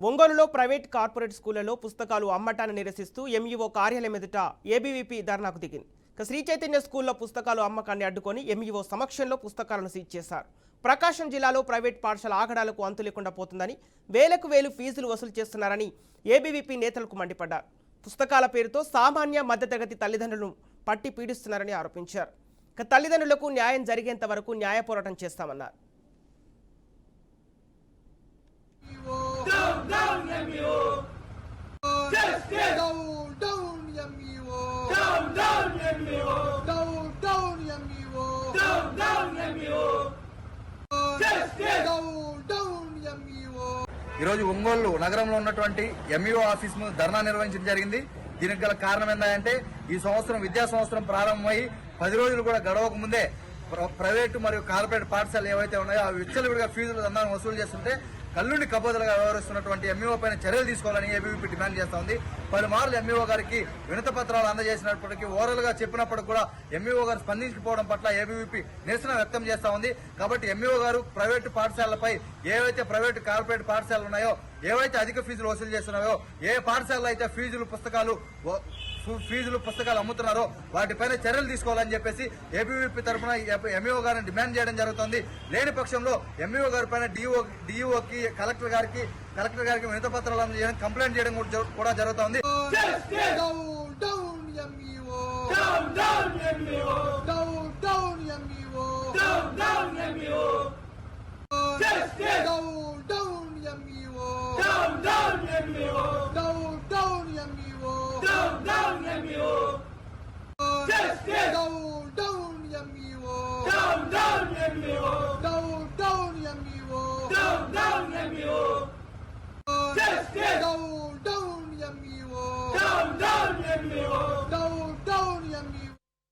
ఒంగోలులో private corporate స్కూళ్లలో పుస్తకాలు అమ్మటాన్ని నిరసిస్తూ ఎంఈఓ కార్యాలయం ఎదుట ఏబీవీపీ ధర్నాకు దిగింది. శ్రీ చైతన్య స్కూల్లో పుస్తకాలు అమ్మకాన్ని అడ్డుకొని ఎంఈఓ సమక్షంలో పుస్తకాలను సీజ్ చేశారు. ప్రకాశం జిల్లాలో ప్రైవేట్ పాఠశాల ఆగడాలకు అంతు లేకుండా పోతుందని, వేలకు వేలు ఫీజులు వసూలు చేస్తున్నారని ఏబీవీపీ నేతలకు మండిపడ్డారు. పుస్తకాల పేరుతో సామాన్య మధ్యతరగతి తల్లిదండ్రులను పట్టి పీడిస్తున్నారని ఆరోపించారు. తల్లిదండ్రులకు న్యాయం జరిగేంత వరకు న్యాయ పోరాటం చేస్తామన్నారు. Down, MEO! Justice! Down, MEO! Down, MEO! Down, MEO! Down, MEO! Justice! Down, MEO! ఈరోజు ఒంగోలు నగరంలో ఉన్నటువంటి ఎంఈఓ ఆఫీస్ ముందు ధర్నా నిర్వహించడం జరిగింది. దీనికి గల కారణం ఏంటంటే ఈ సంవత్సరం విద్యా సంవత్సరం ప్రారంభమై 10 రోజులు కూడా గడవక ముందే ప్రైవేటు మరియు కార్పొరేట్ పాఠశాలలు ఏవైతే ఉన్నాయో అవి విచ్చలవిడిగా ఫీజులు దందాన్ని వసూలు చేస్తుంటే కల్లుండి కబోదలుగా వ్యవహరిస్తున్నటువంటి ఎంఈఓ పైన చర్యలు తీసుకోవాలని ఏబీవీపీ డిమాండ్ చేస్తా ఉంది. పలుమార్లు ఎంఈఓ గారికి వినతి పత్రాలు అందజేసినప్పటికీ ఓరల్ గా చెప్పినప్పటికీ కూడా ఎంఈఓ గారు స్పందించకపోవడం పట్ల ఏబీవీపీ నిరసన వ్యక్తం చేస్తా ఉంది. కాబట్టి ఎంఈఓ గారు ప్రైవేటు పాఠశాలలపై ఏవైతే ప్రైవేటు కార్పొరేట్ పాఠశాలలు ఉన్నాయో ఏవైతే అధిక ఫీజులు వసూలు చేస్తున్నాయో, ఏ పాఠశాలలో అయితే ఫీజులు పుస్తకాలు అమ్ముతున్నారో వాటిపైన చర్యలు తీసుకోవాలని చెప్పేసి ఏబీవీపీ తరఫున ఎంఈఓ గారిని డిమాండ్ చేయడం జరుగుతుంది. లేని పక్షంలో ఎంఈఓ గారి పైన డిఈఓకి కలెక్టర్ గారికి వినతి పత్రాలు అందజేయడం, కంప్లైంట్ చేయడం కూడా జరుగుతుంది. Justice! Down, MEO!